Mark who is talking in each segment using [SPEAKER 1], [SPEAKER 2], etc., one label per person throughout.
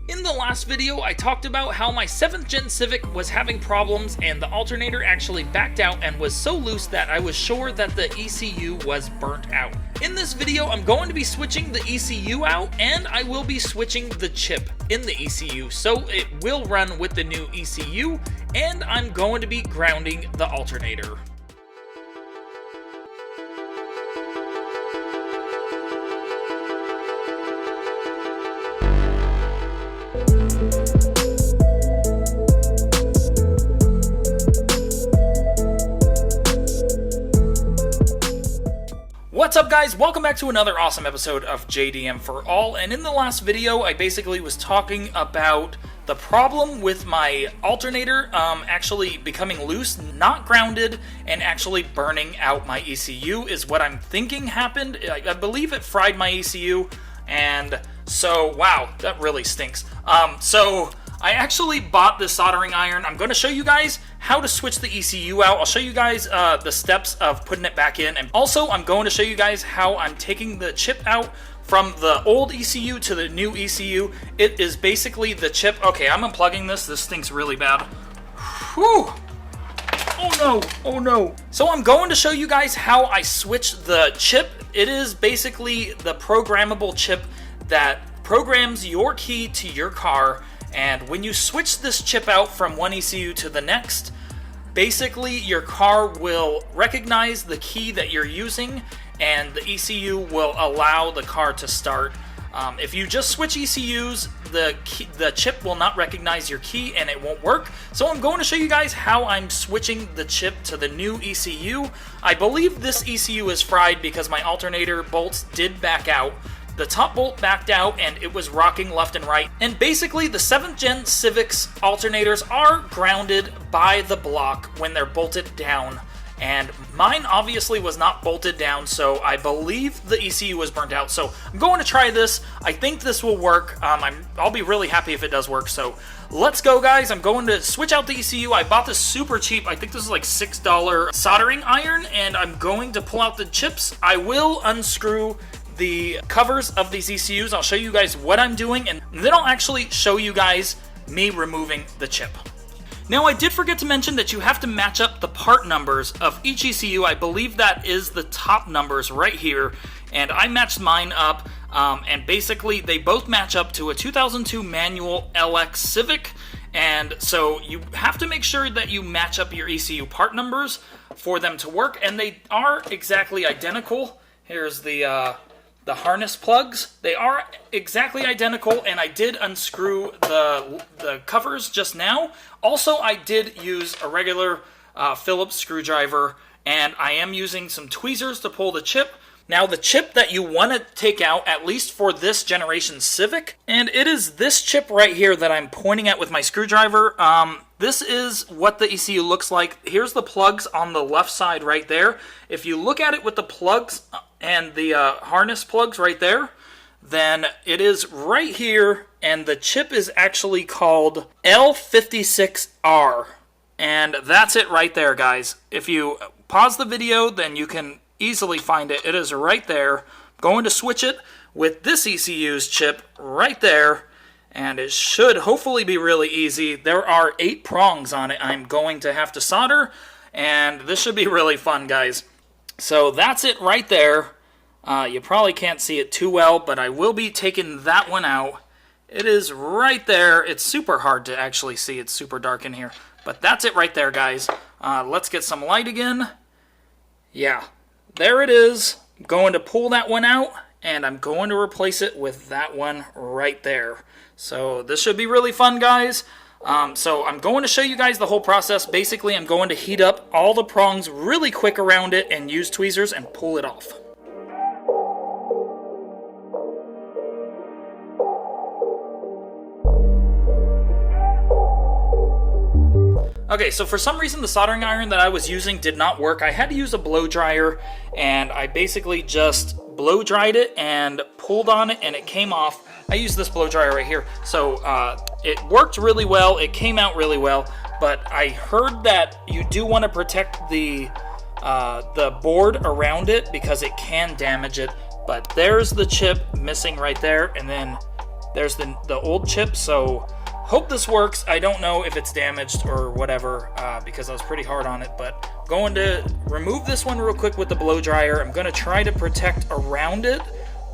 [SPEAKER 1] In the last video, I talked about how my 7th Gen Civic was having problems and the alternator actually backed out and was so loose that I was sure that the ECU was burnt out. In this video, I'm going to be switching the ECU out and I will be switching the chip in the ECU so it will run with the new ECU, and I'm going to be grounding the alternator. What's up guys, welcome back to another awesome episode of JDM for All, and in the last video I basically was talking about the problem with my alternator actually becoming loose, not grounded, and actually burning out my ECU is what I'm thinking happened. I believe it fried my ECU, and so wow, that really stinks. So I actually bought this soldering iron. I'm going to show you guys how to switch the ECU out. I'll show you guys the steps of putting it back in. And also, I'm going to show you guys how I'm taking the chip out from the old ECU to the new ECU. It is basically the chip. Okay, I'm unplugging this. This stinks really bad. Whew. Oh no, oh no. So I'm going to show you guys how I switch the chip. It is basically the programmable chip that programs your key to your car. And when you switch this chip out from one ECU to the next, basically your car will recognize the key that you're using and the ECU will allow the car to start. If you just switch ECUs, the chip will not recognize your key and it won't work. So I'm going to show you guys how I'm switching the chip to the new ECU. I believe this ECU is fried because my alternator bolts did back out. The top bolt backed out and it was rocking left and right. And basically the 7th Gen Civic's alternators are grounded by the block when they're bolted down. And mine obviously was not bolted down, so I believe the ECU was burnt out. So I'm going to try this. I think this will work. I'll be really happy if it does work. So let's go guys. I'm going to switch out the ECU. I bought this super cheap. I think this is like $6 soldering iron, and I'm going to pull out the chips. I will unscrew the covers of these ECUs. I'll show you guys what I'm doing, and then I'll actually show you guys me removing the chip. Now, I did forget to mention that you have to match up the part numbers of each ECU. I believe that is the top numbers right here, and I matched mine up, and basically they both match up to a 2002 manual LX Civic, and so you have to make sure that you match up your ECU part numbers for them to work, and they are exactly identical. Here's the harness plugs. They are exactly identical, and I did unscrew the covers just now. Also, I did use a regular Phillips screwdriver, and I am using some tweezers to pull the chip. Now, the chip that you want to take out, at least for this generation Civic, and it is this chip right here that I'm pointing at with my screwdriver. This is what the ECU looks like. Here's the plugs on the left side right there. If you look at it with the plugs and the harness plugs right there, then it is right here, and the chip is actually called L56R, and that's it right there, guys. If you pause the video, then you can easily find it. It is right there. I'm going to switch it with this ECU's chip right there, and it should hopefully be really easy. There are 8 prongs on it I'm going to have to solder, and this should be really fun, guys. So that's it right there. You probably can't see it too well, but I will be taking that one out. It is right there. It's super hard to actually see. It's super dark in here. But that's it right there, guys. Let's get some light again. Yeah, there it is. I'm going to pull that one out, and I'm going to replace it with that one right there. So this should be really fun, guys. So I'm going to show you guys the whole process. Basically, I'm going to heat up all the prongs really quick around it and use tweezers and pull it off. Okay, so for some reason the soldering iron that I was using did not work. I had to use a blow dryer, and I basically just blow dried it and pulled on it, and it came off. I used this blow dryer right here, so it worked really well. It came out really well, but I heard that you do want to protect the board around it because it can damage it. But there's the chip missing right there, and then There's the old chip, so hope this works. I don't know if it's damaged or whatever, because I was pretty hard on it, but going to remove this one real quick with the blow dryer. I'm going to try to protect around it,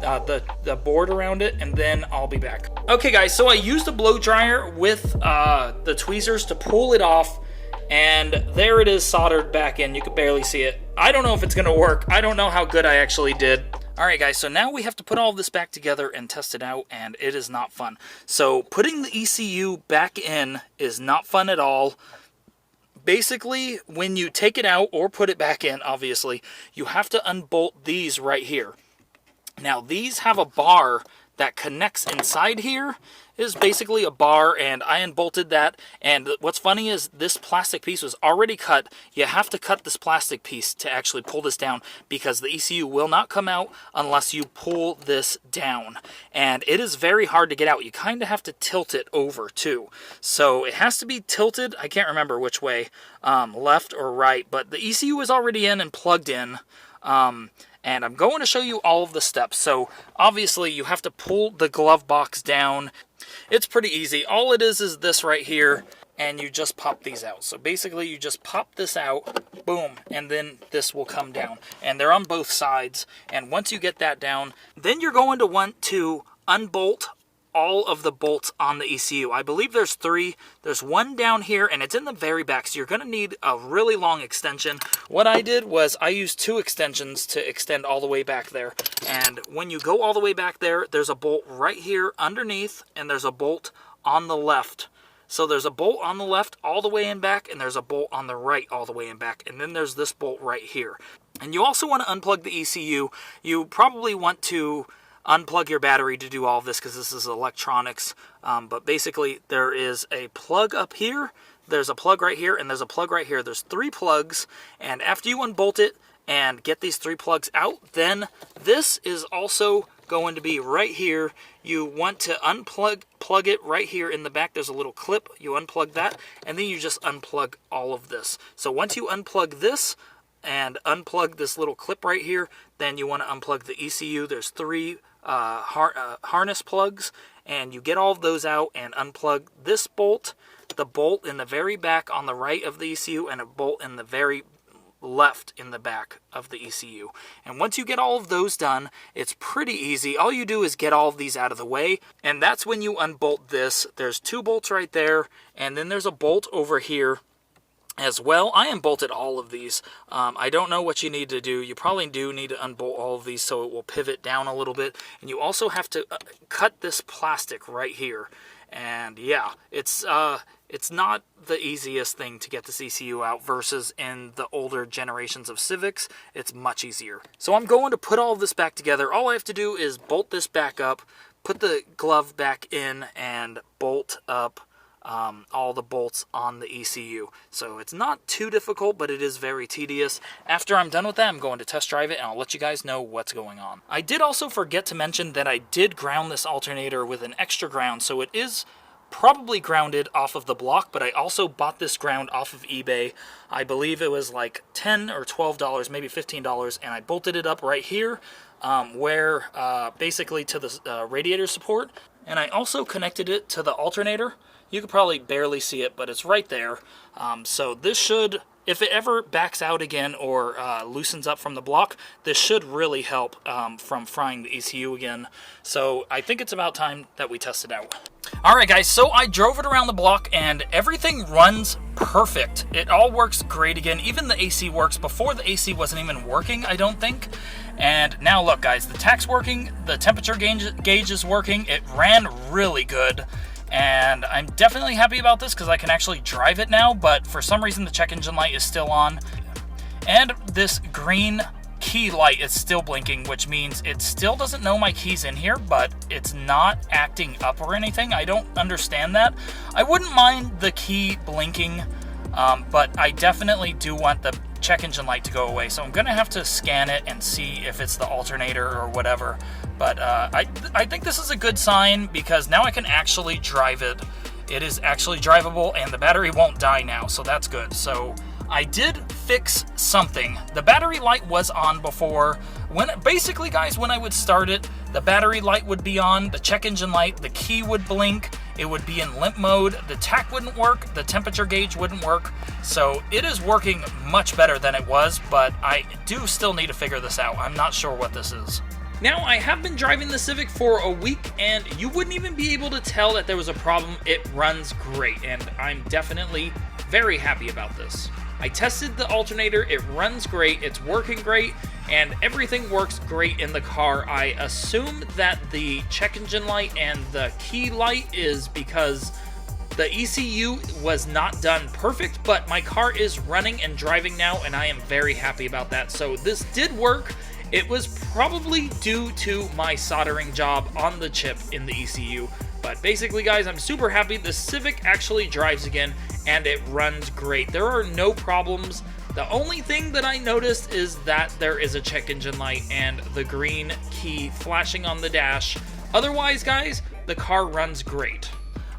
[SPEAKER 1] the board around it, and then I'll be back. Okay guys, so I used a blow dryer with the tweezers to pull it off, and there it is soldered back in. You can barely see it. I don't know if it's going to work. I don't know how good I actually did. Alright guys, so now we have to put all of this back together and test it out, and it is not fun. So putting the ECU back in is not fun at all. Basically, when you take it out or put it back in, obviously, you have to unbolt these right here. Now these have a bar that connects inside here. Is basically a bar, and I unbolted that, and what's funny is this plastic piece was already cut. You have to cut this plastic piece to actually pull this down, because the ECU will not come out unless you pull this down, and it is very hard to get out. You kind of have to tilt it over too, so it has to be tilted. I can't remember which way, left or right, but the ECU is already in and plugged in. And I'm going to show you all of the steps. So obviously you have to pull the glove box down. It's pretty easy. All it is this right here, and you just pop these out. So basically you just pop this out, boom, and then this will come down. And they're on both sides. And once you get that down, then you're going to want to unbolt all of the bolts on the ECU. I believe there's 3. There's one down here, and it's in the very back, so you're going to need a really long extension. What I did was I used 2 extensions to extend all the way back there. And when you go all the way back there, there's a bolt right here underneath, and there's a bolt on the left. So there's a bolt on the left all the way in back, and there's a bolt on the right all the way in back. And then there's this bolt right here. And you also want to unplug the ECU. You probably want to unplug your battery to do all of this, because this is electronics, but basically there is a plug up here, there's a plug right here, and there's a plug right here. There's 3 plugs, and after you unbolt it and get these 3 plugs out, then this is also going to be right here. You want to plug it right here in the back. There's a little clip. You unplug that, and then you just unplug all of this. So once you unplug this and unplug this little clip right here, then you want to unplug the ECU. There's 3 harness plugs, and you get all of those out and unplug this bolt, the bolt in the very back on the right of the ECU, and a bolt in the very left in the back of the ECU. And once you get all of those done, it's pretty easy. All you do is get all of these out of the way, and that's when you unbolt this. There's 2 bolts right there, and then there's a bolt over here as well. I unbolted all of these. I don't know what you need to do. You probably do need to unbolt all of these so it will pivot down a little bit. And you also have to cut this plastic right here. And yeah, it's not the easiest thing to get this ECU out versus in the older generations of Civics. It's much easier. So I'm going to put all of this back together. All I have to do is bolt this back up, put the glove back in, and bolt up all the bolts on the ECU. So it's not too difficult, but it is very tedious. After I'm done with that, I'm going to test drive it, and I'll let you guys know what's going on. I did also forget to mention that I did ground this alternator with an extra ground, so it is probably grounded off of the block, but I also bought this ground off of eBay. I believe it was like $10 or $12, maybe $15, and I bolted it up right here, basically to the radiator support, and I also connected it to the alternator. You could probably barely see it, but it's right there. So this should, if it ever backs out again or loosens up from the block, this should really help from frying the ECU again. So I think it's about time that we test it out. Alright guys, so I drove it around the block and everything runs perfect. It all works great again. Even the AC works. Before, the AC wasn't even working, I don't think. And now look guys, the tach's working, the temperature gauge is working. It ran really good. And I'm definitely happy about this because I can actually drive it now, but for some reason the check engine light is still on. And this green key light is still blinking, which means it still doesn't know my key's in here, but it's not acting up or anything. I don't understand that. I wouldn't mind the key blinking, but I definitely do want the check engine light to go away, so I'm gonna have to scan it and see if it's the alternator or whatever. But I think this is a good sign because now I can actually drive it. It is actually drivable and the battery won't die now, so that's good. So I did fix something. The battery light was on before. Basically, guys, when I would start it, the battery light would be on, the check engine light, the key would blink, it would be in limp mode, the tach wouldn't work, the temperature gauge wouldn't work. So it is working much better than it was, but I do still need to figure this out. I'm not sure what this is. Now, I have been driving the Civic for a week, and you wouldn't even be able to tell that there was a problem. It runs great, and I'm definitely very happy about this. I tested the alternator, it runs great, it's working great, and everything works great in the car. I assume that the check engine light and the key light is because the ECU was not done perfect, but my car is running and driving now, and I am very happy about that. So this did work. It was probably due to my soldering job on the chip in the ECU. But basically, guys, I'm super happy. The Civic actually drives again, and it runs great. There are no problems. The only thing that I noticed is that there is a check engine light and the green key flashing on the dash. Otherwise, guys, the car runs great.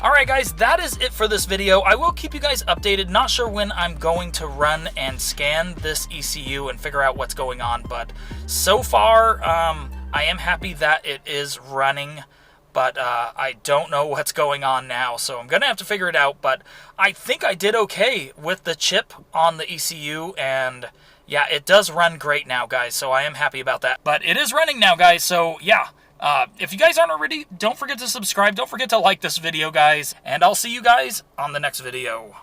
[SPEAKER 1] Alright guys, that is it for this video. I will keep you guys updated. Not sure when I'm going to run and scan this ECU and figure out what's going on, but so far, I am happy that it is running, but I don't know what's going on now, so I'm going to have to figure it out, but I think I did okay with the chip on the ECU, and yeah, it does run great now, guys, so I am happy about that. But it is running now, guys, so yeah. If you guys aren't already, don't forget to subscribe. Don't forget to like this video, guys. And I'll see you guys on the next video.